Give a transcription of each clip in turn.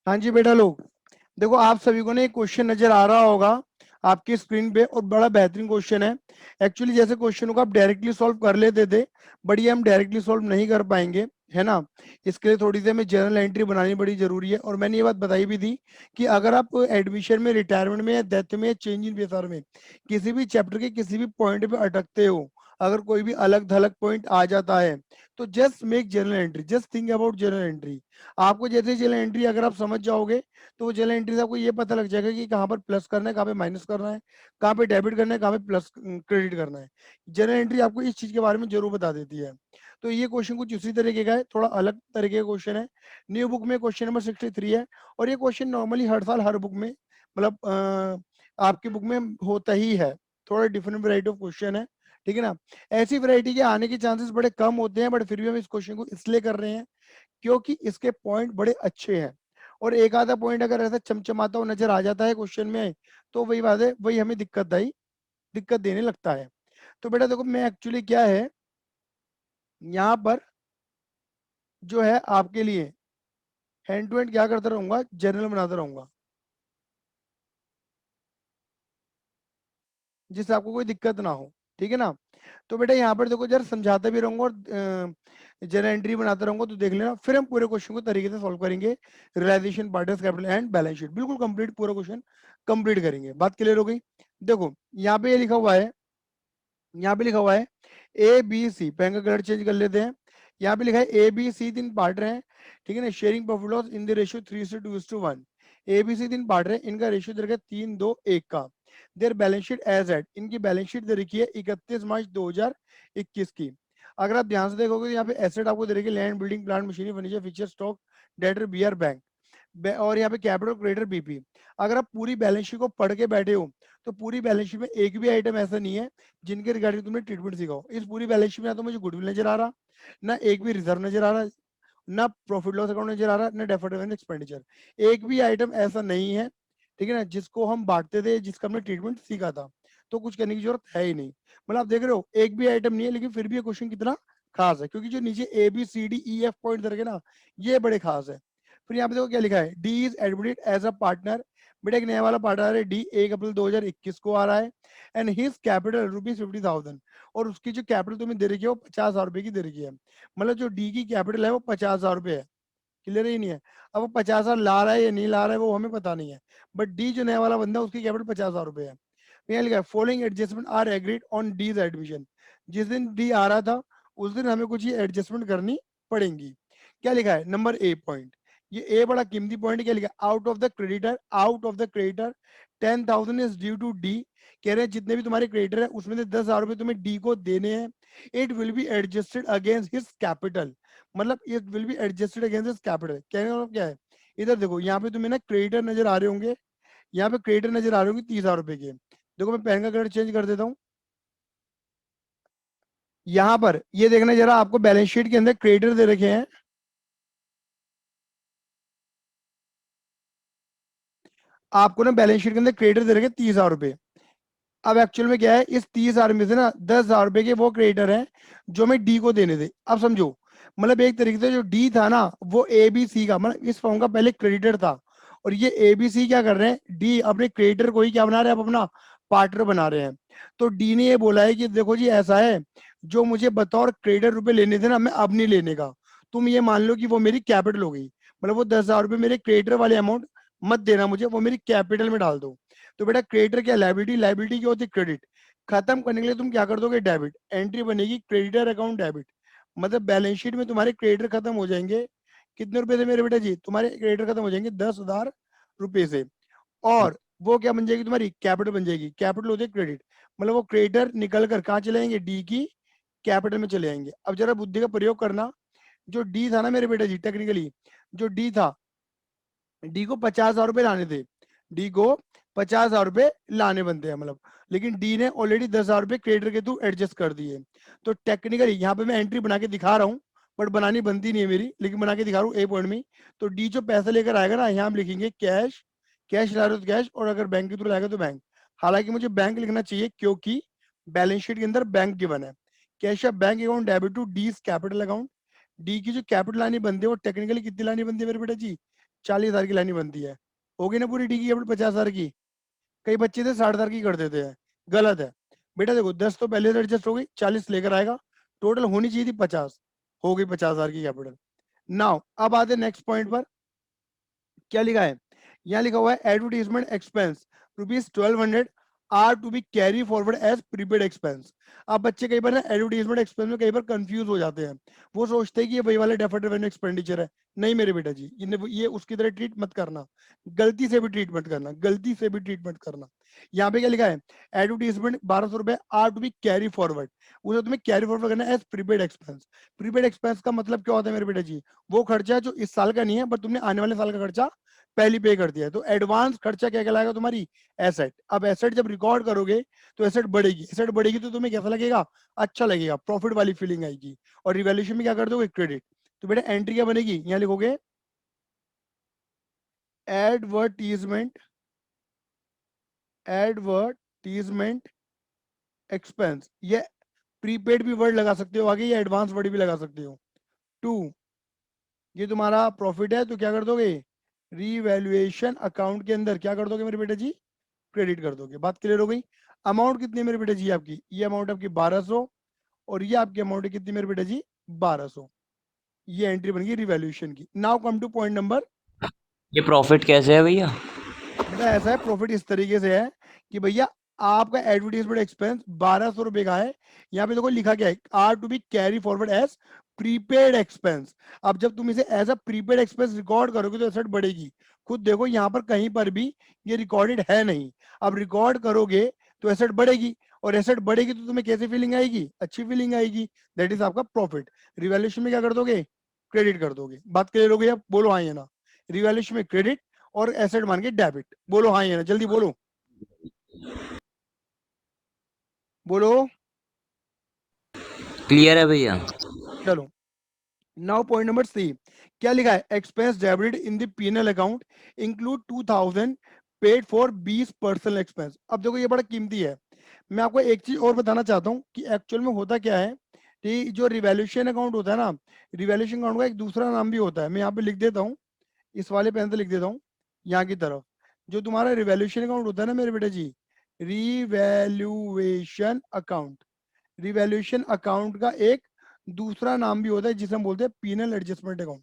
हाँ जी बेटा लोग, देखो आप सभी को ना एक क्वेश्चन नजर आ रहा होगा आपकी स्क्रीन पे, और बड़ा बेहतरीन क्वेश्चन है। एक्चुअली जैसे क्वेश्चनों को आप डायरेक्टली सॉल्व कर लेते थे, बट ये हम डायरेक्टली सॉल्व नहीं कर पाएंगे, है ना। इसके लिए थोड़ी सी हमें जर्नल एंट्री बनानी बड़ी जरूरी है। और मैंने ये बात बताई भी थी कि अगर आप एडमिशन में, रिटायरमेंट में, या डेथ में, या चेंज इन पेशर में किसी भी चैप्टर के किसी भी पॉइंट पे अटकते हो, अगर कोई भी अलग थलग पॉइंट आ जाता है, तो just make journal entry, just think about journal entry. आपको जैसे जर्नल एंट्री अगर आप समझ जाओगे, तो वो जर्नल एंट्री से आपको ये पता लग जाएगा कि कहाँ पर प्लस करना है, कहाँ पे माइनस करना है, कहाँ पे डेबिट करना है, कहाँ पे प्लस क्रेडिट करना है। जर्नल एंट्री आपको इस चीज के बारे में जरूर बता देती है। तो ये क्वेश्चन कुछ उसी तरीके का है, थोड़ा अलग तरीके का क्वेश्चन है। न्यू बुक में क्वेश्चन नंबर 63 है। और ये क्वेश्चन नॉर्मली हर साल हर बुक में, मतलब आपकी बुक में होता ही है। थोड़ा डिफरेंट वैरायटी ऑफ क्वेश्चन है, ठीक है ना। ऐसी वैरायटी के आने के चांसेस बड़े कम होते हैं, बट फिर भी हम इस क्वेश्चन को इसलिए कर रहे हैं क्योंकि इसके पॉइंट बड़े अच्छे हैं। और एक आधा पॉइंट अगर ऐसा चमचमाता हुआ नजर आ जाता है क्वेश्चन में, तो वही बात है, वही हमें दिक्कत देने लगता है। तो बेटा देखो, मैं एक्चुअली क्या है, यहाँ पर जो है आपके लिए हैंड टू हैंड क्या करता रहूंगा, जर्नल बनाता रहूंगा, जिससे आपको कोई दिक्कत ना हो, ठीक है ना। तो बेटा यहाँ पर देखो, जरा समझाता भी रहूंगा और जरा एंट्री बनाता रहूंगा, तो देख लेना। फिर हम पूरे क्वेश्चन को तरीके से सॉल्व करेंगे। Realisation, partners capital and balance sheet, बिल्कुल कंप्लीट पूरा क्वेश्चन कंप्लीट करेंगे। बात क्लियर हो गई। देखो यहाँ पे ये लिखा हुआ है, यहाँ पे लिखा हुआ है ए बी सी, पेन का कलर चेंज कर लेते हैं। यहाँ पे लिखा है ए बी सी तीन पार्टनर हैं, ठीक है ना। Sharing profit loss in the ratio 3:2:1। A B C तीन पार्टनर हैं, इनका रेशियो दे रखा है 3:2:1 का। Their balance sheet as at, इनकी बैलेंस शीट दे रखी है 31 मार्च 2021 की। अगर आप ध्यान से देखोगे तो यहाँ पे एसेट आपको दे रखी है land, building, plant, machinery, furniture, fixture, stock, debtor, B R bank, और यहाँ पे कैपिटल, क्रेडिटर, बीपी। अगर आप पूरी बैलेंस शीट को पढ़ के बैठे हो, तो पूरी बैलेंस शीट में एक भी आइटम ऐसा नहीं है जिनके रिगार्डिंग तुमने ट्रीटमेंट सीखा हो। इस पूरी बैलेंस शीट में ना तो मुझे गुडविल नजर आ रहा, ना एक भी रिजर्व नजर आ रहा, ना प्रॉफिट लॉस अकाउंट नजर आ रहा, ना डेफर्ड रेवेन्यू एक्सपेंडिचर। एक भी आइटम ऐसा नहीं है, ठीक है ना, जिसको हम बांटते थे, जिसका हमने ट्रीटमेंट सीखा था। तो कुछ करने की जरूरत है ही नहीं। मतलब आप देख रहे हो, एक भी आइटम नहीं है, लेकिन फिर भी ये क्वेश्चन कितना खास है, क्योंकि जो नीचे A B C D E F point करके ना, ये बड़े खास है। फिर यहाँ पे देखो क्या लिखा है, D is admitted as a partner. बेटा एक नया वाला पार्टनर है डी, 1 अप्रैल 2021 को आ रहा है। एंड हिज कैपिटल ₹50,000, और उसकी जो कैपिटल तुम्हें दे रखी है वो 50,000 रुपए की दे रखी है। मतलब जो डी की कैपिटल है वो 50,000 रुपए है। क्लियर ही नहीं है। अब वो 50,000 ला रहा है या नहीं ला रहा है वो हमें पता नहीं है, बट डी जो नया वाला बंदा है उसकी कैपिटल 50,000 रुपए है। यहाँ लिखा है following adjustment are agreed on D's admission. जिस दिन डी आ रहा था उस दिन हमें कुछ ये एडजस्टमेंट करनी पड़ेंगी। क्या लिखा है, नंबर ए पॉइंट, ये ए बड़ा कीमती पॉइंट। क्या लिखा है, out of the creditor 10,000 is due to D. कह रहे हैं जितने भी तुम्हारे क्रेडिटर है उसमें से 10,000 रुपए तुम्हें डी को देने हैं। It will be adjusted against his capital. मतलब it will be adjusted against his capital, कहने का मतलब क्या है। इधर देखो, यहाँ पे तुम्हें ना क्रेडिटर नजर आ रहे होंगे, यहाँ पे क्रेडिटर नजर आ रहे होंगे 30,000 रुपए के। देखो मैं पेन का कलर चेंज कर देता हूँ। यहाँ पर ये देखना जरा, आपको बैलेंस शीट के अंदर क्रेडिटर दे रखे हैं, आपको ना बैलेंस शीट के अंदर क्रेडिटर दे रखे 30,000 रुपए। अब एक्चुअल में क्या है, इस 30,000 में से ना 10,000 रुपए के वो क्रेडिटर हैं जो मैं डी को देने थे। अब समझो, मतलब एक तरीके से जो डी था ना वो ए बी सी का, मतलब इस फॉर्म का पहले क्रेडिटर था। और ये ए बी सी क्या कर रहे हैं, डी अपने क्रेडिटर को ही क्या बना रहे हैं, अब अपना पार्टनर बना रहे हैं। तो डी ने ये बोला है कि देखो जी ऐसा है, जो मुझे बतौर क्रेडिटर रुपए लेने थे ना, मैं अब नहीं लेने का। तुम ये मान लो कि वो मेरी कैपिटल हो गई, मतलब वो 10,000 रुपए मेरे क्रेडिटर वाले अमाउंट मत देना मुझे, वो मेरी कैपिटल में डाल दो। तो बेटा क्रेडिटर क्या, लाइबिलिटी, लाइबिलिटी क्या होती है, क्रेडिट। खत्म करने के लिए तुम क्या कर दोगे, डेबिट। एंट्री बनेगी क्रेडिटर अकाउंट डेबिट। मतलब बैलेंस शीट में तुम्हारे क्रेडिटर खत्म हो जाएंगे। कितने रुपए से मेरे बेटा जी, तुम्हारे क्रेडिटर खत्म हो जाएंगे 10,000 रुपए से। और वो क्या बन जाएगी, तुम्हारी कैपिटल बन जाएगी। कैपिटल होती है क्रेडिट, मतलब वो क्रेडिटर निकल कर कहाँ चले जाएंगे, डी की कैपिटल में चले जाएंगे। अब जरा बुद्धि का प्रयोग करना, जो डी था ना मेरे बेटा जी, टेक्निकली जो डी था, डी को 50,000 रुपए लाने थे, डी को 50,000 रुपए लाने बनते हैं, मतलब। लेकिन डी ने ऑलरेडी 10,000 रुपए क्रेडिटर के थ्रू एडजस्ट कर दिए। तो टेक्निकली यहाँ पे मैं एंट्री बना के दिखा रहा हूँ, बट बनानी बनती नहीं है मेरी, लेकिन बना के दिखा रहा हूँ ए पॉइंट में। तो डी जो पैसा लेकर आएगा ना, यहाँ हम लिखेंगे कैश, कैश ला रहे हो तो कैश, और अगर बैंक के थ्रू लाएगा तो बैंक। हालांकि मुझे बैंक लिखना चाहिए क्योंकि बैलेंस शीट के अंदर बैंक गिवन है। कैश या bank account debit to D capital account. D की जो कैपिटल लानी बनती है वो टेक्निकली कितनी लानी बनती है मेरे बेटा जी, 40,000 की लाइन बनती है, होगी ना पूरी डी की कैपिटल 50,000 की। कई बच्चे थे 60,000 की कर देते हैं, गलत है बेटा। देखो 10 तो पहले से एडजस्ट हो गई, 40 लेकर आएगा, टोटल होनी चाहिए थी 50, हो गई 50,000 की कैपिटल। नाउ अब आते नेक्स्ट पॉइंट पर, क्या लिखा है, यहाँ लिखा हुआ है advertisement expense ₹1200 are to be carry forward as prepaid expense. अब बच्चे कई बार ना एडवर्टीजमेंट एक्सपेंस में कई बार कंफ्यूज हो जाते हैं, वो सोचते हैं कि ये वही वाला डेफर्ड रेवेन्यू एक्सपेंडिचर है। नहीं मेरे बेटा जी, ये उसकी तरह ट्रीट मत करना, गलती से भी ट्रीट मत करना, गलती से भी ट्रीट मत करना। यहाँ पे क्या लिखा है, advertisement ₹1200 are to be carry forward, उसे तुम्हें कैरी फॉरवर्ड करना है as prepaid expense. Prepaid expense का मतलब क्या होता है मेरे बेटा जी, वो खर्चा जो इस साल का नहीं है बट तुमने आने वाले साल का खर्चा पहली पे कर दिया है, तो एडवांस खर्चा क्या कहलाएगा तुम्हारी, एसेट। अब एसेट जब रिकॉर्ड करोगे तो एसेट बढ़ेगी, एसेट बढ़ेगी तो तुम्हें कैसा लगेगा, अच्छा लगेगा, प्रॉफिट वाली फीलिंग आएगी। और रिवैल्यूएशन में क्या कर दोगे, क्रेडिट। तो बेटा एंट्री क्या बनेगी, यहाँ लिखोगे एडवर्टीजमेंट, एडवर्टीजमेंट एक्सपेंस। ये प्रीपेड भी वर्ड लगा सकते हो आगे, या एडवांस वर्ड भी लगा सकते हो। टू, ये तुम्हारा प्रॉफिट है तो क्या कर दोगे, रिवैल्यूएशन अकाउंट के अंदर क्या कर दोगे मेरे बेटे जी, क्रेडिट कर दोगे। बात क्लियर हो गई। अमाउंट कितनी है मेरे बेटे जी आपकी, ये अमाउंट आपकी 1200, और ये आपकी अमाउंट है कितनी मेरे बेटे जी, 1200। ये एंट्री बन गई रिवैल्यूएशन की। Now come two point number, ये प्रॉफिट कैसे है भैया? बेटा ऐसा है, प्रॉफिट इस तरीके से है कि भैया आपका एडवर्टीजमेंट एक्सपेंस 1200 रुपए का है, यहाँ पे देखो लिखा क्या है, are to be carry forward as prepaid expense. अब जब तुम इसे as a prepaid expense record करोगे तो एसेट बढ़ेगी। खुद देखो यहाँ पर कहीं पर भी ये रिकॉर्डेड है नहीं, अब रिकॉर्ड करोगे तो एसेट बढ़ेगी, और एसेट बढ़ेगी तो तुम्हें कैसी फीलिंग आएगी, अच्छी फीलिंग आएगी, दैट इज आपका प्रॉफिट। रिवैल्यूएशन में क्या कर दोगे, क्रेडिट कर दोगे। बात क्लियर हो गई, अब बोलो हाँ या ना, रिवैल्यूएशन में क्रेडिट और एसेट मान के डेबिट, बोलो हाँ या ना, जल्दी बोलो, बोलो। क्लियर है भैया। चलो नाउ पॉइंट नंबर सी, क्या लिखा है, expense debited in the PNL account include 2000 paid for 20 personal expense. अब देखो ये बड़ा कीमती है, मैं आपको एक चीज और बताना चाहता हूँ कि एक्चुअल में होता क्या है, कि जो रिवैल्यूएशन अकाउंट होता है ना, रिवैल्यूएशन अकाउंट का एक दूसरा नाम भी होता है, मैं यहाँ पे लिख देता हूँ, इस वाले पेन से लिख देता हूँ, यहाँ की तरफ। जो तुम्हारा रिवैल्यूएशन अकाउंट होता है ना मेरे बेटे जी, रिवैल्यूएशन अकाउंट, रिवैल्यूएशन अकाउंट का एक दूसरा नाम भी होता है जिसे हम बोलते हैं PNL adjustment account.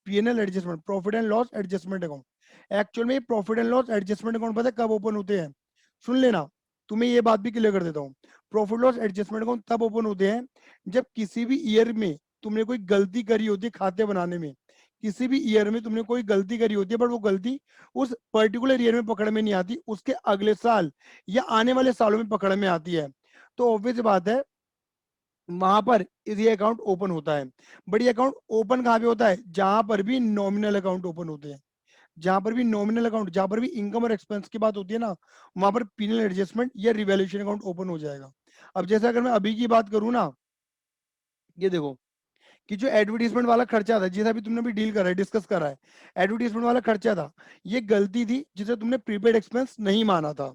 PNL adjustment, profit and loss adjustment account. Actual में profit and loss adjustment account पता है कब ओपन होते हैं, सुन लेना, तुम्हें ये बात भी क्लियर कर देता हूँ। प्रॉफिट लॉस एडजस्टमेंट अकाउंट तब ओपन होते हैं जब किसी भी ईयर में तुमने कोई गलती करी होती है खाते बनाने में, किसी भी ईयर में तुमने कोई गलती करी होती है, बट वो गलती उस पर्टिकुलर ईयर में पकड़ में नहीं आती, उसके अगले साल या आने वाले सालों में पकड़ में आती है, तो ऑब्वियस बात है वहां पर ये अकाउंट ओपन होता है। बट ये अकाउंट ओपन कहाँ पे होता है, जहां पर भी नॉमिनल अकाउंट ओपन होते हैं, जहां पर भी नॉमिनल अकाउंट, जहां पर भी इनकम और एक्सपेंस की बात होती है ना, वहां पर पीनल एडजस्टमेंट या रिवैल्यूएशन अकाउंट ओपन हो जाएगा। अब जैसे अगर मैं अभी की बात करूँ ना, ये देखो कि जो एडवर्टीजमेंट वाला खर्चा था, जिसे अभी तुमने भी डील करा है, डिस्कस करा है, एडवर्टीजमेंट वाला खर्चा था, ये गलती थी जिसे तुमने प्रीपेड एक्सपेंस नहीं माना था।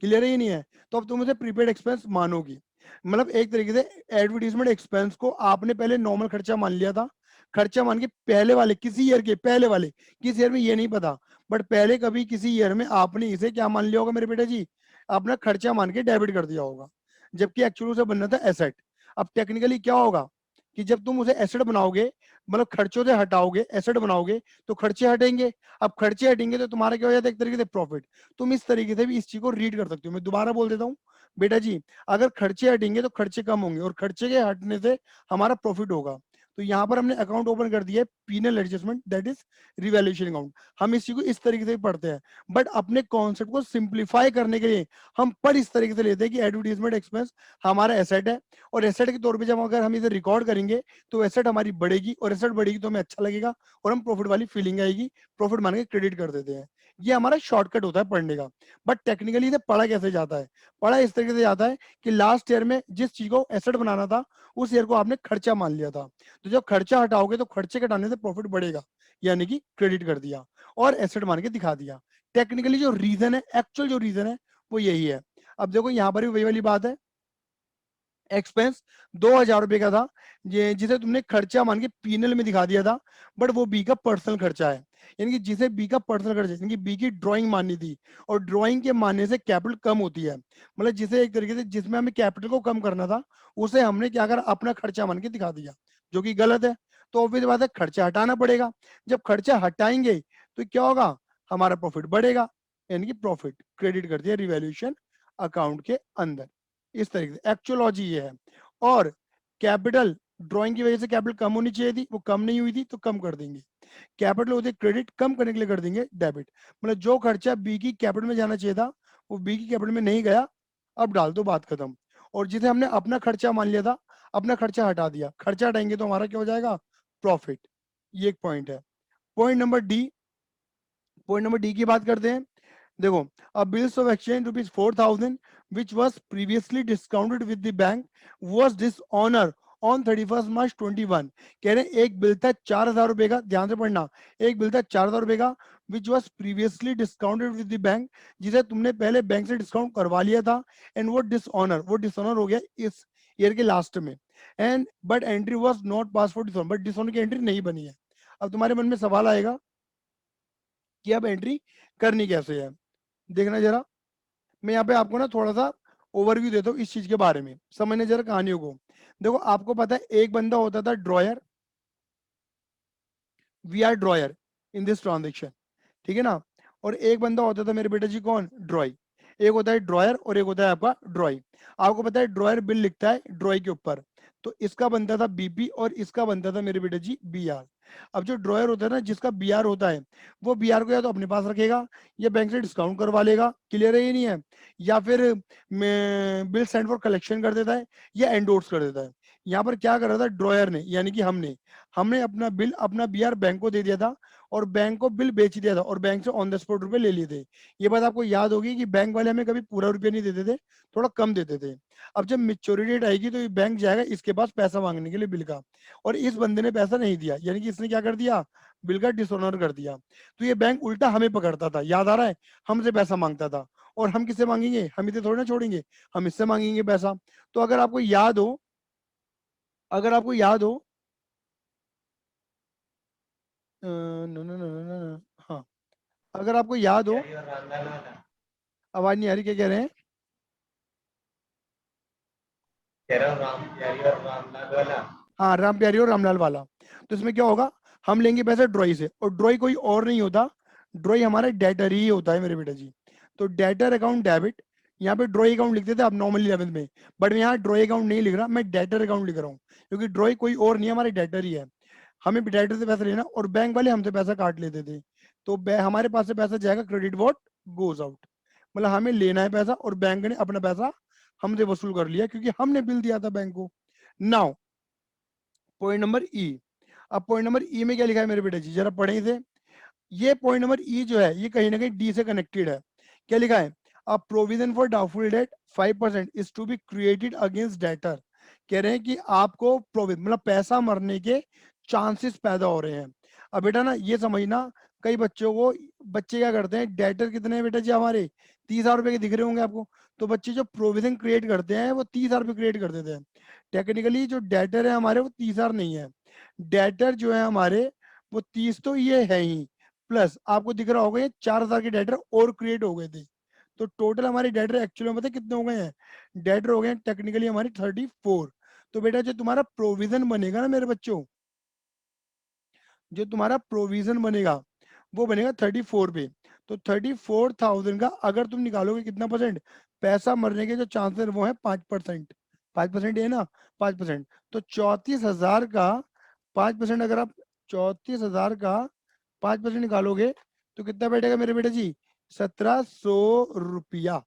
क्लियर है ये नहीं है, तो अब तुम उसे प्रीपेड एक्सपेंस मानोगी। मतलब एक तरीके से एडवर्टीजमेंट एक्सपेंस को आपने पहले नॉर्मल खर्चा मान लिया था, खर्चा मान के पहले वाले किसी ईयर के, पहले वाले किस ईयर में ये नहीं पता, बट पहले कभी किसी ईयर में आपने इसे क्या मान लिया होगा मेरे बेटा जी, अपना खर्चा मान के डेबिट कर दिया होगा, जबकि एक्चुअली उसे बनना था एसेट। अब टेक्निकली क्या होगा कि जब तुम उसे एसेट बनाओगे, मतलब खर्चों से हटाओगे एसेट बनाओगे, तो खर्चे हटेंगे। अब खर्चे हटेंगे तो तुम्हारा क्या हो जाता है, एक तरीके से प्रॉफिट। तुम इस तरीके से भी इस चीज को रीड कर सकते हो। मैं दोबारा बोल देता हूँ बेटा जी, अगर खर्चे हटेंगे तो खर्चे कम होंगे, और खर्चे के हटने से हमारा प्रॉफिट होगा। तो यहाँ पर हमने अकाउंट ओपन कर दिया है penal adjustment, that is revaluation account. हम इस चीज को इस तरीके से पढ़ते हैं, बट अपने कॉन्सेप्ट को सिंप्लीफाई करने के लिए हम पर इस तरीके से लेते हैं कि एडवर्टीजमेंट एक्सपेंस हमारा एसेट है, और एसेट के तौर पे जब अगर हम इसे रिकॉर्ड करेंगे तो एसेट हमारी बढ़ेगी, और एसेट बढ़ेगी तो हमें अच्छा लगेगा, और हम प्रॉफिट वाली फीलिंग आएगी, प्रॉफिट मान के क्रेडिट कर देते हैं। ये हमारा शॉर्टकट होता है पढ़ने का। बट टेक्निकली इसे पढ़ा कैसे जाता है, पढ़ा इस तरीके से जाता है कि लास्ट ईयर में जिस चीज को एसेट बनाना था, उस ईयर को आपने खर्चा मान लिया था, तो जब खर्चा हटाओगे तो खर्चे घटाने से प्रॉफिट बढ़ेगा, यानी कि क्रेडिट कर दिया और एसेट मान के दिखा दिया। टेक्निकली जो रीजन है, एक्चुअल जो रीजन है वो यही है। अब देखो यहाँ पर भी वही वाली बात है, एक्सपेंस 2,000 रुपए का था, ये जिसे तुमने खर्चा मान के पीनल में दिखा दिया था, बट वो बी का पर्सनल खर्चा है। यानी कि जिसे बी का पर्सनल कर्ज, यानी कि बी की ड्राइंग माननी थी, और ड्राइंग के मानने से कैपिटल कम होती है, मतलब जिसे एक तरीके से जिसमें हमें कैपिटल को कम करना था, उसे हमने क्या करा, अपना खर्चा मान के दिखा दिया, जो कि गलत है। तो ऑब्वियस बात है खर्चा हटाना पड़ेगा। जब खर्चा हटाएंगे तो क्या होगा, हमारा प्रॉफिट बढ़ेगा, यानी कि प्रॉफिट क्रेडिट कर दिया रिवैल्यूएशन अकाउंट के अंदर। इस तरीके से एक्चुअलॉजी ये है। और कैपिटल ड्राइंग की वजह से कैपिटल कम होनी चाहिए थी, वो कम नहीं हुई थी, तो कम कर देंगे। कैपिटल होते क्रेडिट, कम करने के लिए कर देंगे डेबिट। मतलब जो खर्चा बी की कैपिटल में जाना चाहिए था वो बी की कैपिटल में नहीं गया, अब डाल दो, बात खत्म। और जिसे हमने अपना खर्चा मान लिया था, अपना खर्चा हटा दिया, खर्चा हटाएंगे तो हमारा क्या हो जाएगा, प्रॉफिट। ये एक पॉइंट है। Point number D, point number D की बात करते हैं। देखो, अ bills of exchange ₹4,000 which was previously discounted with the bank was dishonor on 31st March 21। कह रहे हैं एक बिल था 4,000 रुपए का, ध्यान से पढ़ना, एक बिल था 4,000 रुपए का which was previously discounted with the bank, जिसे तुमने पहले बैंक से डिस्काउंट करवा लिया था, एंड वो डिसऑनर हो गया इस ईयर के लास्ट में, and but entry was not pass for dishonour, but dishonour की एंट्री नहीं बनी है। अब तुम्हारे मन में सवाल आएगा कि अब एंट्री करनी कैसे है। देखना जरा, मैं यहाँ पे आपको ना थोड़ा सा ओवरव्यू देता हूँ इस चीज के बारे में, समझने जरा कहानियों को। देखो, आपको पता है एक बंदा होता था drawer, we are drawer in this transaction, ठीक है ना। और एक बंदा होता था मेरे बेटे जी, कौन, ड्रॉय। एक होता है ड्रॉयर और एक होता है आपका ड्रॉय। आपको पता है ड्रॉयर बिल लिखता है ड्रॉय के ऊपर, तो इसका बनता था बीपी और इसका बनता था मेरे बेटे जी बीआर। अब जो ड्रॉयर होता है ना, जिसका बीआर होता है, वो बीआर को या तो अपने पास रखेगा या बैंक से डिस्काउंट करवा लेगा, क्लियर है ये नहीं है, या फिर बिल सेंड फॉर कलेक्शन कर देता है या एंडोर्स कर देता है। यहाँ पर क्या कर रहा था ड्रॉयर ने, यानी कि हमने हमने अपना बिल, अपना बीआर बैंक को दे दिया था, और बैंक को बिल बेच दिया था, और बैंक से ऑन द स्पॉट रुपए ले लिए थे। ये बात आपको याद होगी कि बैंक वाले हमें कभी पूरा रुपया नहीं देते थे, थोड़ा कम देते थे। अब जब मेच्योरिटी डेट आएगी तो ये बैंक जाएगा इसके पास पैसा मांगने के लिए बिल का, और इस बंदे ने पैसा नहीं दिया, यानी कि इसने क्या कर दिया, बिल का डिसऑनर कर दिया। तो ये बैंक उल्टा हमें पकड़ता था, याद आ रहा है, हमसे पैसा मांगता था, और हम किससे मांगेंगे, हम इसे थोड़ी ना छोड़ेंगे, हम इससे मांगेंगे पैसा। तो अगर आपको याद हो, अगर आपको याद हो, नो नो नो नो, हाँ, अगर आपको याद हो, आवाज नहीं आ रही, क्या कह रहे हैं, कह रहा हूँ राम प्यारी और रामलाल वाला। हाँ, राम प्यारी और रामलाल वाला। तो इसमें क्या होगा, हम लेंगे पैसा ड्रॉई से, और ड्रॉई कोई और नहीं होता, ड्रॉई हमारा डेटर ही होता है मेरे बेटा जी। तो डेटर अकाउंट डेबिट, यहाँ पे ड्रॉई अकाउंट लिखते थे आप नॉर्मली 11th में, बट मैं यहाँ ड्रॉई अकाउंट नहीं लिख रहा, मैं डेटर अकाउंट लिख रहा हूँ, क्योंकि ड्रॉई कोई और नहीं है, हमारे डेटर ही है। हमें डेटर से पैसा लेना, और बैंक वाले हमसे पैसा काट लेते थे, तो हमारे पास से पैसा जाएगा क्रेडिट वॉट गोज आउट, मतलब हमें लेना है पैसा, और बैंक ने अपना पैसा हमसे वसूल कर लिया, क्योंकि हमने बिल दिया था बैंक को। नाउ पॉइंट नंबर ई। अब पॉइंट नंबर ई में क्या लिखा है मेरे बेटे जी, जरा पढ़े इसे। ये पॉइंट नंबर ई जो है, ये कहीं ना कहीं डी से कनेक्टेड है। क्या लिखा है, a provision for doubtful debt 5% is to be created against debtor. कह रहे हैं कि आपको प्रोविजन मतलब पैसा मरने के चांसेस पैदा हो रहे हैं। अब बेटा ना ये समझना, कई बच्चों को, बच्चे क्या करते हैं, डेटर कितने हैं बेटा जी हमारे, 30,000 रुपए के दिख रहे होंगे आपको, तो बच्चे जो प्रोविजन क्रिएट करते हैं वो 30,000 रुपए क्रिएट कर देते हैं। टेक्निकली जो डेटर है हमारे वो 30,000 नहीं है, डेटर जो है हमारे वो 30 तो ये है ही, प्लस आपको दिख रहा होगा ये 4,000 के डेटर और क्रिएट हो गए थे। तो टोटल हमारे डेटर एक्चुअली में पता है कितने हो गए हैं, डेटर हो गए हैं टेक्निकली हमारे 34। तो बेटा जो तुम्हारा प्रोविजन बनेगा ना मेरे बच्चों, जो तुम्हारा प्रोविजन बनेगा वो बनेगा 34 पे। तो 34,000 का अगर तुम निकालोगे कितना परसेंट, पैसा मरने के जो चांसेस वो है 5%, 5% है ना, 5%। तो 34,000 का 5%, अगर आप 34,000 का 5% निकालोगे तो कितना बैठेगा मेरे बेटे जी, 1,700 रुपया।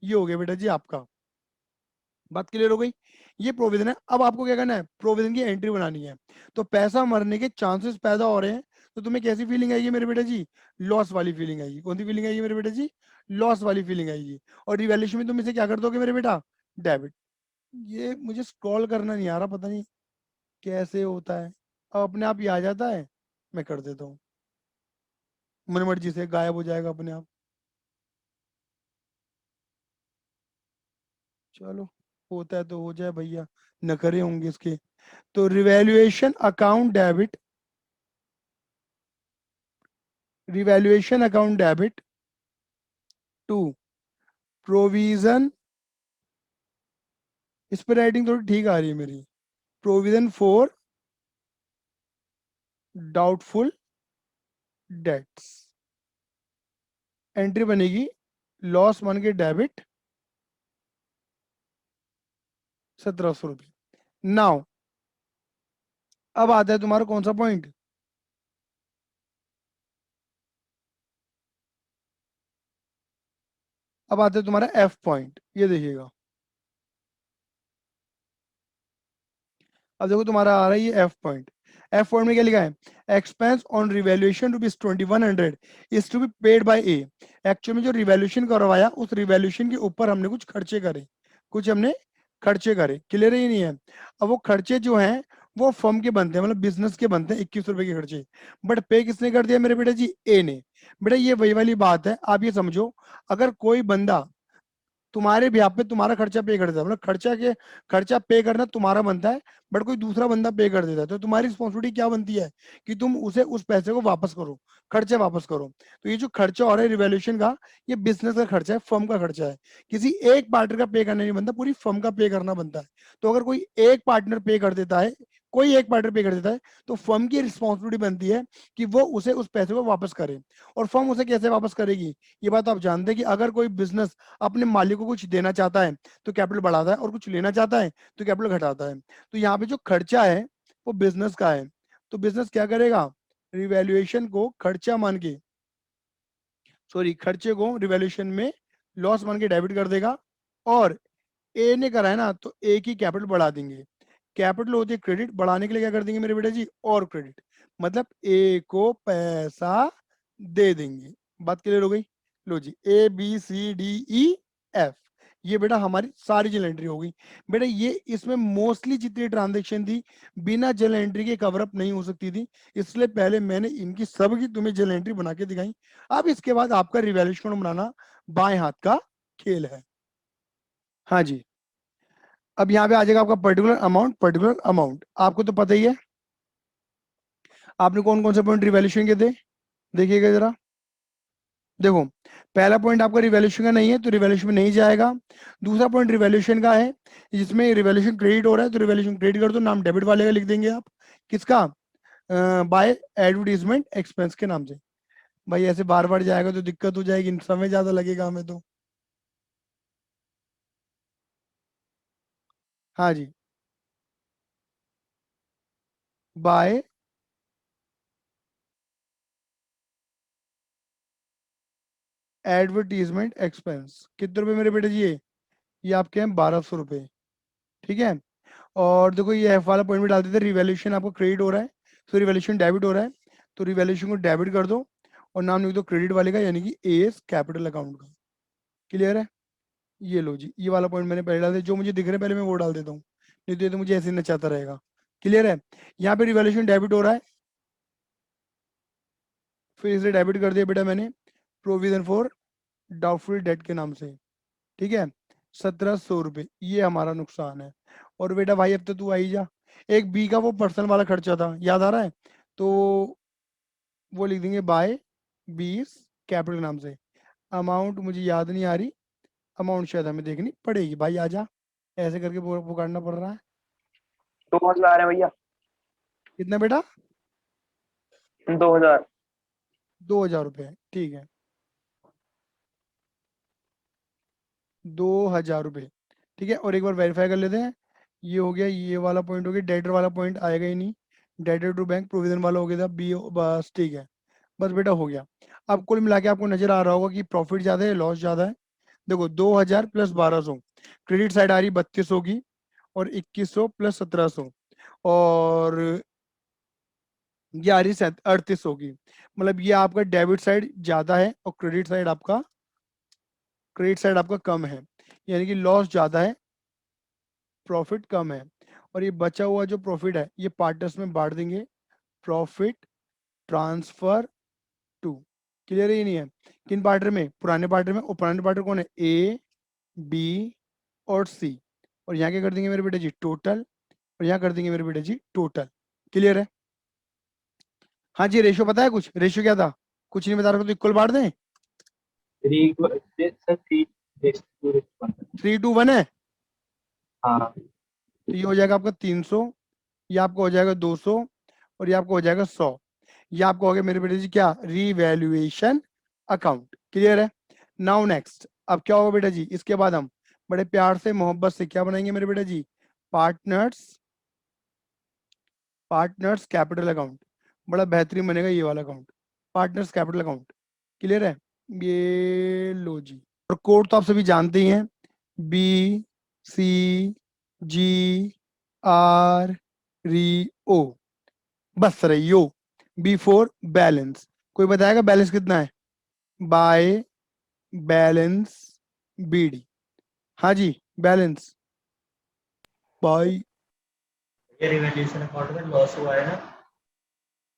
ये हो गया बेटा जी आपका, बात क्लियर हो गई। ये प्रोविजन है। अब आपको क्या करना है, प्रोविजन की एंट्री बनानी है। तो पैसा मरने के चांसेस पैदा हो रहे हैं, तो तुम्हें कैसी फीलिंग आएगी मेरे बेटे जी, लॉस वाली फीलिंग आएगी। कौन सी फीलिंग आएगी मेरे बेटे जी, लॉस वाली फीलिंग आएगी। और रिवैल्यूएशन में तुम इसे क्या कर दोगे मेरे बेटा, डेबिट। ये मुझे स्क्रॉल करना नहीं आ रहा, पता नहीं कैसे होता है, अब अपने आप ही आ जाता है, मैं कर देता हूँ, मन मर्जी से गायब हो जाएगा अपने आप। चलो, होता है तो हो जाए भैया, नखरे होंगे इसके। तो revaluation account debit revaluation account debit to provision, इस पर राइटिंग थोड़ी ठीक आ रही है मेरी, provision for doubtful debts. Entry बनेगी लॉस मान के डेबिट 1700 रुपये। नाउ अब आता है तुम्हारा कौन सा पॉइंट, अब आता है तुम्हारा एफ पॉइंट। ये देखिएगा, अब देखो तुम्हारा आ रहा है ये एफ पॉइंट। एफ पॉइंट में क्या लिखा है, expense on revaluation ₹2100 is to be paid by A. Actual में जो रिवैल्यूएशन करवाया उस रिवैल्यूएशन के ऊपर हमने कुछ खर्चे करे, कुछ हमने खर्चे करे, क्लियर ही नहीं है। अब वो खर्चे जो हैं वो फर्म के बनते हैं, मतलब बिजनेस के बनते हैं, 21 रुपए के खर्चे, बट पे किसने कर दिया मेरे बेटे जी, ए ने। बेटा ये वही वाली बात है, आप ये समझो, अगर कोई बंदा तुम्हारे भी पे तुम्हारा खर्चा पे कर देता है, मतलब खर्चा पे करना तुम्हारा बनता है, बट कोई दूसरा बंदा पे कर देता है, तो तुम्हारी रिस्पॉन्सिबिलिटी क्या बनती है कि तुम उसे उस पैसे को वापस करो, खर्चे वापस करो। तो ये जो खर्चा हो रहा है रिवैल्यूएशन का, ये बिजनेस का खर्चा है, फर्म का खर्चा है, किसी एक पार्टनर का पे करना नहीं बनता, पूरी फर्म का पे करना बनता है। तो अगर कोई एक पार्टनर पे कर देता है, कोई एक पार्टनर पे कर देता है, तो फर्म की रिस्पॉन्सिबिलिटी बनती है कि वो उसे उस पैसे को वापस करे। और फर्म उसे कैसे वापस करेगी, ये बात आप जानते हैं कि अगर कोई बिजनेस अपने मालिक को कुछ देना चाहता है तो कैपिटल बढ़ाता है, और कुछ लेना चाहता है तो कैपिटल घटाता है। तो यहाँ पे जो खर्चा है वो बिजनेस का है, तो बिजनेस क्या करेगा, रिवैल्यूएशन को खर्चा मान के, सॉरी खर्चे को रिवैल्यूएशन में लॉस मान के डेबिट कर देगा। और ए ने करा है ना, तो ए की कैपिटल बढ़ा देंगे। कैपिटल होती है क्रेडिट, बढ़ाने के लिए क्या कर देंगे मेरे बेटे जी, और क्रेडिट, मतलब ए को पैसा दे देंगे। बात क्लियर हो गई। लो जी, ABCDEF, ये बेटा हमारी सारी जर्नल एंट्री हो गई। बेटा ये इसमें मोस्टली जितनी ट्रांजेक्शन थी बिना जर्नल एंट्री के कवर अप नहीं हो सकती थी, इसलिए पहले मैंने इनकी सब की तुम्हें जर्नल एंट्री बना के दिखाई। अब इसके बाद आपका रिवैल्यूएशन बनाना बाएं हाथ का खेल है। हाँ जी, अब यहाँ पे आ जाएगा आपका पर्टिकुलर अमाउंट। पर्टिकुलर अमाउंट आपको तो पता ही है, आपने कौन कौन से पॉइंट रिवैल्यूएशन के थे, देखिएगा जरा। देखो पहला पॉइंट आपका रिवैल्यूएशन का नहीं है तो रिवैल्यूएशन में नहीं जाएगा। दूसरा पॉइंट रिवैल्यूएशन का है, जिसमें रिवैल्यूएशन क्रेडिट हो रहा है तो रिवैल्यूएशन क्रेडिट कर दो, नाम डेबिट वाले का लिख देंगे आप, किसका, बाय एडवर्टीजमेंट एक्सपेंस के नाम से। भाई ऐसे बार बार जाएगा तो दिक्कत हो जाएगी, समय ज्यादा लगेगा हमें तो। हाँ जी, बाय एडवर्टीजमेंट एक्सपेंस, कितने रुपए मेरे बेटे जी, ये आपके हैं 1200 रुपये, ठीक है। और देखो ये एफ वाला पॉइंट भी डाल देते, रिवैल्यूएशन आपको क्रेडिट हो रहा है तो रिवैल्यूएशन डेबिट हो रहा है, तो रिवैल्यूएशन को डेबिट कर दो और नाम लिख दो क्रेडिट वाले का, यानी कि एस कैपिटल अकाउंट का। क्लियर है। ये लो जी, ये वाला पॉइंट मैंने पहले डाल दिया, जो मुझे दिख रहा है पहले मैं वो डाल देता हूँ, नहीं तो ये तो मुझे ऐसे ही नचाता रहेगा। क्लियर है। यहाँ पे रिवैल्यूएशन डेबिट हो रहा है, फिर इसे डेबिट कर दिया बेटा मैंने प्रोविजन फॉर डाउटफुल डेट के नाम से, ठीक है। 1700 रुपये ये हमारा नुकसान है। और बेटा भाई अब तो तू आई जा, एक बी का वो पर्सनल वाला खर्चा था, याद आ रहा है, तो वो लिख देंगे बाय 20 कैपिटल नाम से। अमाउंट मुझे याद नहीं आ रही, अमाउंट शायद हमें देखनी पड़ेगी, भाई आजा, ऐसे करके पुकारना पड़ रहा है। 2000 है भैया, कितना बेटा, 2000। 2000 रुपये, ठीक है, 2000 रुपये, ठीक है। और एक बार वेरीफाई कर लेते हैं, ये हो गया, ये वाला पॉइंट हो गया, डेटर वाला पॉइंट आएगा ही नहीं, डेटर टू बैंक प्रोविजन वाला हो गया था बी, बस ठीक है, बस बेटा हो गया। अब कुल मिला के आपको नजर आ रहा होगा कि प्रॉफिट ज्यादा है लॉस ज्यादा है। देखो 2000 प्लस 1200, क्रेडिट साइड आ रही 3200 की, और 2100 प्लस 1700, और ये आ रही 3800 की, मतलब ये आपका डेबिट साइड ज्यादा है और क्रेडिट साइड आपका कम है, यानी कि लॉस ज्यादा है प्रॉफिट कम है। और ये बचा हुआ जो प्रॉफिट है ये पार्टनर्स में बांट देंगे, प्रॉफिट ट्रांसफर टू। क्लियर ही नहीं है, किन पार्टनर में, पुराने पार्टनर में, और पुराने पार्टनर कौन है, ए बी और सी। और यहाँ क्या कर देंगे मेरे बेटे जी, टोटल, और यहाँ कर देंगे मेरे बेटे जी टोटल। क्लियर है। हाँ जी, रेशियो पता है कुछ, रेशियो क्या था, कुछ नहीं बता रहा तो इक्वल बांट दें। 3/1 है, हाँ तो ये हो जाएगा आपका 300, ये आपका हो जाएगा 200, और ये आपका हो जाएगा 100। ये आपका हो गया मेरे बेटे जी क्या, रीवैल्यूएशन अकाउंट। क्लियर है। नाउ नेक्स्ट, अब क्या होगा बेटा जी, इसके बाद हम बड़े प्यार से मोहब्बत से क्या बनाएंगे मेरे बेटा जी, पार्टनर्स पार्टनर्स कैपिटल अकाउंट। बड़ा बेहतरीन बनेगा ये वाला account, partners capital account. Clear है। ये लो जी, और कोड तो आप सभी जानते ही हैं, BCGREO, बस रही यो, B4 बैलेंस। कोई बताएगा बैलेंस कितना है, बाय बैलेंस BD। हाँ जी, बैलेंस बाय, ये रिवैल्यूएशन अकाउंट में लॉस हुआ है ना,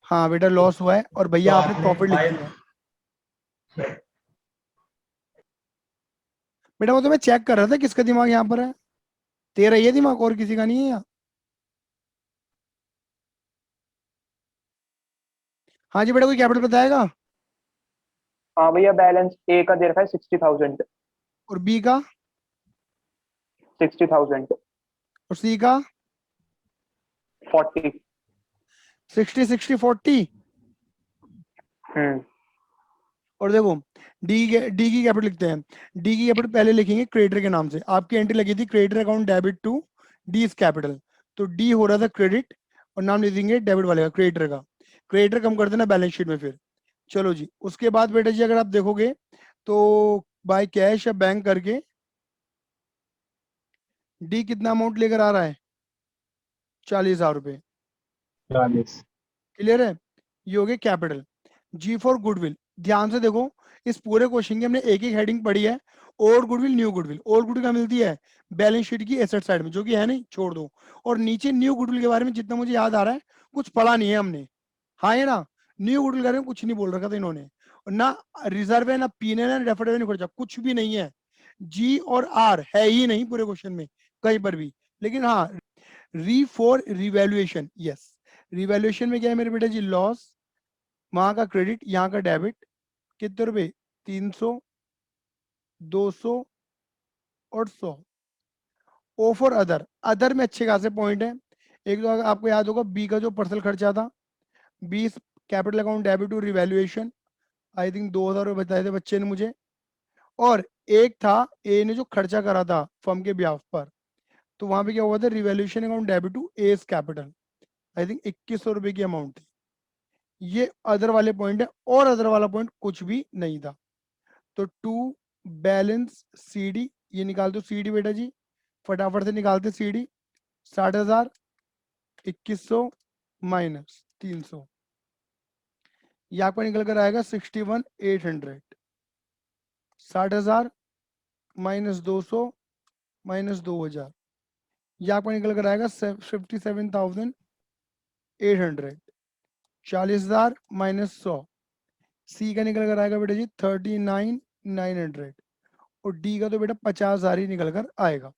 हाँ बेटा लॉस हुआ है, और तो भैया आपने आपने प्रॉफिट लिख बाय दिया। बेटा वो तो मैं चेक कर रहा था किसका दिमाग यहाँ पर है, तेरा ये दिमाग और किसी का नहीं है यहाँ। हाँ जी बेटा, कोई कैपिटल बताएगा, हाँ भैया, बैलेंस ए का दे रखा है 60,000। और बी का, 60,000। और सी का, 40। 60 60 40। हम्म। और देखो डी की कैपिटल लिखते हैं, डी की कैपिटल पहले लिखेंगे क्रेडिटर के नाम से। आपकी एंट्री लगी थी creditor account debit to D is capital, तो डी हो रहा था क्रेडिट, और नाम लिख देंगे डेबिट वाले का, क्रेडिटर का। क्रेडिटर कम कर देना बैलेंस शीट में फिर। चलो जी, उसके बाद बेटा जी अगर आप देखोगे तो बाय कैश या बैंक करके डी कितना अमाउंट लेकर आ रहा है, 40,000 रुपए। 40। क्लियर है। ये हो गया कैपिटल। जी फॉर गुडविल, ध्यान से देखो, इस पूरे क्वेश्चन की हमने एक एक हेडिंग पढ़ी है। Old goodwill, new goodwill. Old goodwill का मिलती है बैलेंस शीट की एसेट साइड में, जो कि है नहीं, छोड़ दो। और नीचे न्यू गुडविल के बारे में जितना मुझे याद आ रहा है कुछ पढ़ा नहीं है हमने, हाँ है ना। न्यू गुडविल के बारे में कुछ नहीं बोल रखा था इन्होंने, और ना रिजर्व है, ना पीने है, ना डेफर्ड है, ना खर्चा, कुछ भी नहीं है। जी और आर है ही नहीं पूरे क्वेश्चन में कहीं पर भी। लेकिन हाँ, री फॉर रिवैल्यूएशन, यस, रिवैल्यूएशन में क्या है मेरे बेटा जी, लॉस, वहां का क्रेडिट, यहाँ का डेबिट। कितने रुपए, 300, 200 और 100। ओ फॉर अदर, अदर में अच्छे खासे पॉइंट है। एक तो अगर आपको याद होगा बी का जो पर्सनल खर्चा था, 20 capital account debit to revaluation, I think 2,000 रुपये बताए थे बच्चे ने मुझे। और एक था ए ने जो खर्चा करा था फर्म के ब्याह पर, तो वहां पे क्या हुआ था, revaluation account debit to S capital, I think 2,100 रुपए की अमाउंट थी। ये अदर वाले पॉइंट है, और अदर वाला पॉइंट कुछ भी नहीं था। तो टू बैलेंस CD, ये निकाल दो CD बेटा जी, फटाफट से निकालते CD। 60,000, 2,100 माइनस 300, ये आपका निकल कर आएगा 61,800। 60,000 माइनस 200 माइनस 2,000, ये आपका निकल कर आएगा 57,800। 40,000 माइनस 100, सी का निकल कर आएगा बेटा जी 39,900, और डी का तो बेटा 50,000 ही निकल कर आएगा।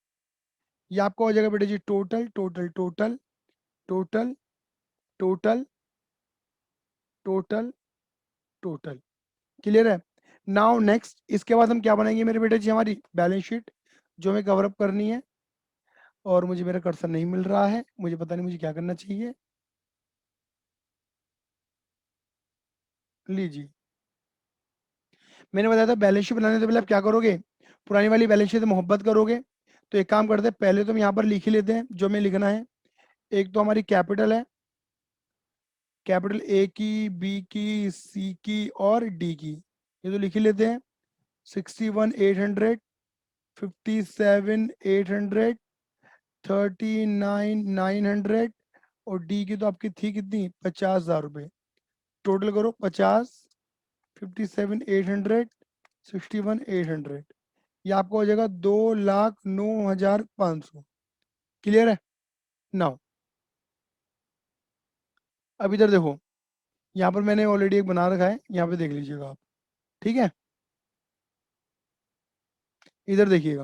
ये आपका हो जाएगा बेटा जी total total total total total total total. Clear है। नाउ नेक्स्ट, इसके बाद हम क्या बनाएंगे मेरे बेटे जी, हमारी बैलेंस शीट जो हमें कवर अप करनी है। और मुझे मेरा कर्सर नहीं मिल रहा है, मुझे पता नहीं मुझे क्या करना चाहिए। लीजिए, मैंने बताया था बैलेंस शीट बनाने से पहले आप क्या करोगे, पुरानी वाली बैलेंस शीट से मोहब्बत करोगे। तो एक काम करते हैं, पहले तो हम यहाँ पर लिख ही लेते हैं जो हमें लिखना है। एक तो हमारी कैपिटल है, कैपिटल ए की, बी की, सी की और डी की, ये तो लिख ही लेते हैं। 61,800, 57,800, 39,900, और डी की तो आपकी थी कितनी, 50,000 रुपये। टोटल करो 50, 57,800, 61,800, ये आपको हो जाएगा 2,09,500। क्लियर है। नाउ अब इधर देखो, यहाँ पर मैंने ऑलरेडी एक बना रखा है, यहाँ पे देख लीजिएगा आप। ठीक है, इधर देखिएगा,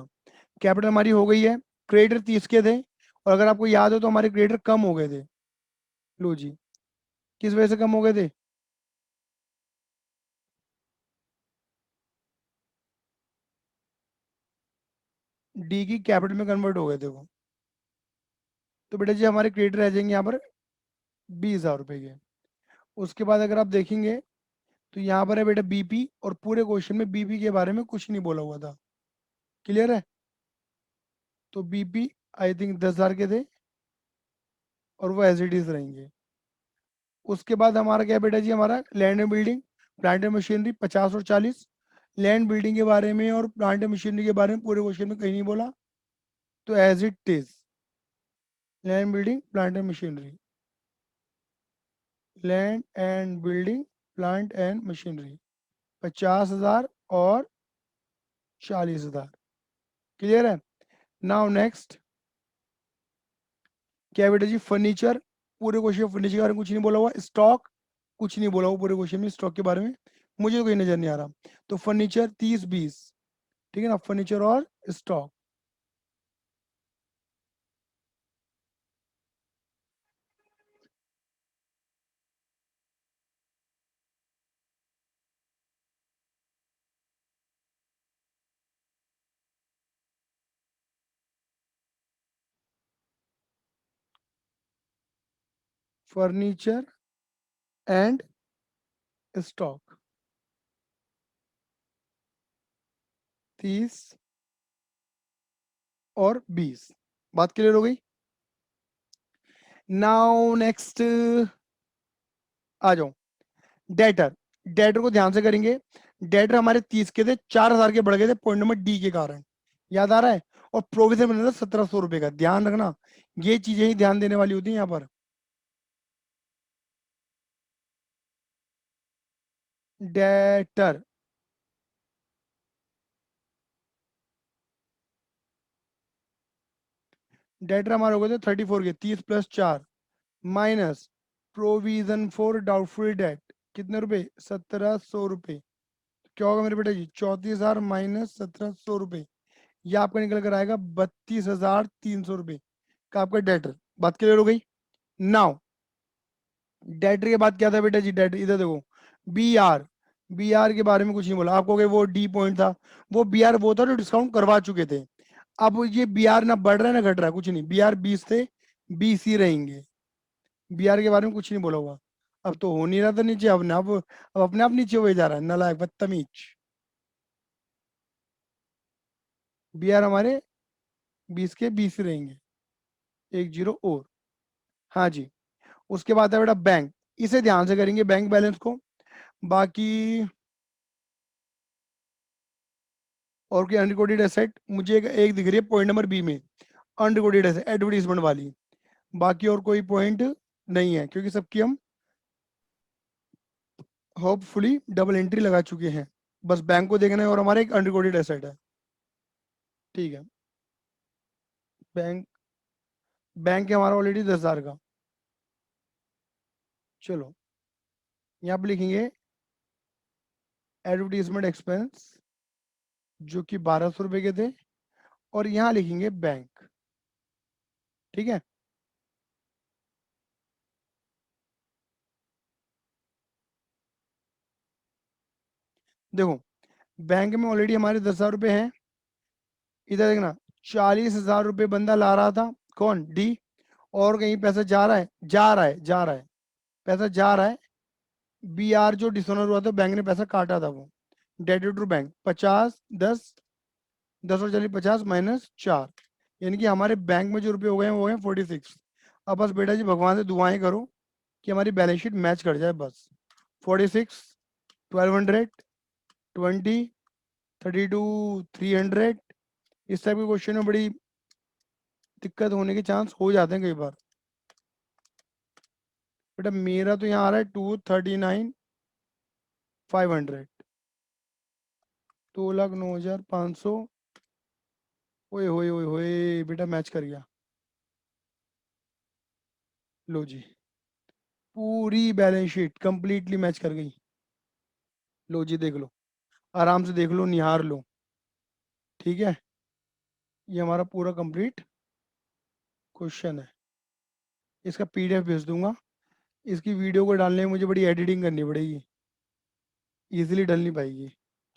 कैपिटल हमारी हो गई है, क्रेडिटर 30 के थे, और अगर आपको याद हो तो हमारे क्रेडिटर कम हो गए थे। लो जी, किस वजह से कम हो गए थे, डी की कैपिटल में कन्वर्ट हो गए देखो। तो बेटा जी हमारे क्रेडिट रह जाएंगे यहाँ पर 20,000 रुपए के। उसके बाद अगर आप देखेंगे तो यहाँ पर है बेटा बीपी, और पूरे क्वेश्चन में बीपी के बारे में कुछ नहीं बोला हुआ था। क्लियर है? तो बीपी आई थिंक 10,000 के थे और वो एज इट इज रहेंगे। उसके बाद हमारा क्या है बेटा जी, हमारा land and building, plant and machinery 50 और 40। लैंड बिल्डिंग के बारे में और प्लांट एंड मशीनरी के बारे में पूरे क्वेश्चन में कहीं नहीं बोला, तो as it is land building plant and machinery, land and building plant and machinery 50,000 और 40,000। क्लियर है? नाउ नेक्स्ट क्या है बेटा जी, फर्नीचर। पूरे क्वेश्चन फर्नीचर के बारे में कुछ नहीं बोला हुआ। स्टॉक कुछ नहीं बोला हुआ पूरे क्वेश्चन में स्टॉक के बारे में, मुझे तो कोई नजर नहीं आ रहा। तो फर्नीचर 30-20, ठीक है ना, फर्नीचर और स्टॉक। फर्नीचर एंड स्टॉक 30 और 20। बात क्लियर हो गई? नाउ नेक्स्ट आ जाओ, डेटर। डेटर को ध्यान से करेंगे। डेटर हमारे 30 के थे, 4,000 के बढ़ गए थे पॉइंट नंबर डी के कारण, याद आ रहा है? और प्रोविजन बना था 1,700 रुपए का। ध्यान रखना, ये चीजें ही ध्यान देने वाली होती है यहाँ पर। डेटर डेटर हमारे हो गए थे 34 के, 30 + 4 minus provision for doubtful date, कितने रुपए? 1,700 रुपए। क्या होगा मेरे बेटे जी, 34,000 माइनस 1,700 रुपए, ये आपका निकल कर आएगा 32,300 रुपए का आपका डेटर। बात क्लियर हो गई? नाउ डेटर के बाद क्या था बेटा जी, डेटर इधर देखो, बी आर। बी आर के बारे में कुछ नहीं बोला आपको, वो डी पॉइंट था, वो बी आर वो था जो डिस्काउंट करवा चुके थे। अब ये बी आर ना बढ़ रहा है ना घट रहा है, कुछ नहीं, बी आर 20 थे, 20 ही रहेंगे। बी आर के बारे में कुछ नहीं बोला हुआ। अब तो हो नहीं रहा था नीचे, अब ना अब अपने आप नीचे हुए जा रहा है, नालायक बदतमीज। बी आर हमारे 20 के 20 ही रहेंगे, 10 और। हाँ जी। उसके बाद है बेटा बैंक, इसे ध्यान से करेंगे बैंक बैलेंस को। बाकी और कोई अनरिकॉर्डेड एसेट मुझे एक दिख रही है पॉइंट नंबर बी में, अनरिकॉर्डेड एसेट एडवर्टीजमेंट वाली। बाकी और कोई पॉइंट नहीं है, क्योंकि सबकी हम होपफुली डबल एंट्री लगा चुके हैं। बस बैंक को देखना है और हमारा एक अनरिकॉर्डेड एसेट है। ठीक है, बैंक बैंक है हमारा ऑलरेडी 10,000 का। चलो यहाँ पे लिखेंगे एडवर्टीजमेंट एक्सपेंस, जो कि 1,200 रुपए के थे, और यहाँ लिखेंगे बैंक। ठीक है, देखो बैंक में ऑलरेडी हमारे 10,000 रुपए हैं। इधर देखना, 40,000 रुपए बंदा ला रहा था, कौन? डी। और कहीं पैसा जा रहा है, जा रहा है, पैसा जा रहा है। बी आर जो डिसऑनर हुआ था, बैंक ने पैसा काटा था वो, डेबिट टू बैंक 50, 10, 10 और 40, 50 माइनस 4, यानी कि हमारे बैंक में जो रुपए हो गए हैं वो हैं 46। अब बस बेटा जी भगवान से दुआएं करो कि हमारी बैलेंस शीट मैच कर जाए बस। 46, 1200, 20, 32, 300, इस टाइप के क्वेश्चन में बड़ी दिक्कत होने के चांस हो जाते हैं कई बार। बेटा मेरा तो यहाँ आ रहा है 239,500, 2,09,500। ओए होए ओए होए बेटा मैच कर गया। लो जी, पूरी बैलेंस शीट कंप्लीटली मैच कर गई। लो जी देख लो, आराम से देख लो, निहार लो। ठीक है, ये हमारा पूरा कंप्लीट क्वेश्चन है। इसका पीडीएफ भेज दूंगा। इसकी वीडियो को डालने में मुझे बड़ी एडिटिंग करनी पड़ेगी, इजीली डल नहीं पाएगी।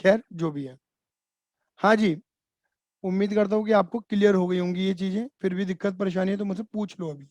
खैर जो भी है। हाँ जी, उम्मीद करता हूँ कि आपको क्लियर हो गई होंगी ये चीजें। फिर भी दिक्कत परेशानी है तो मुझसे पूछ लो अभी।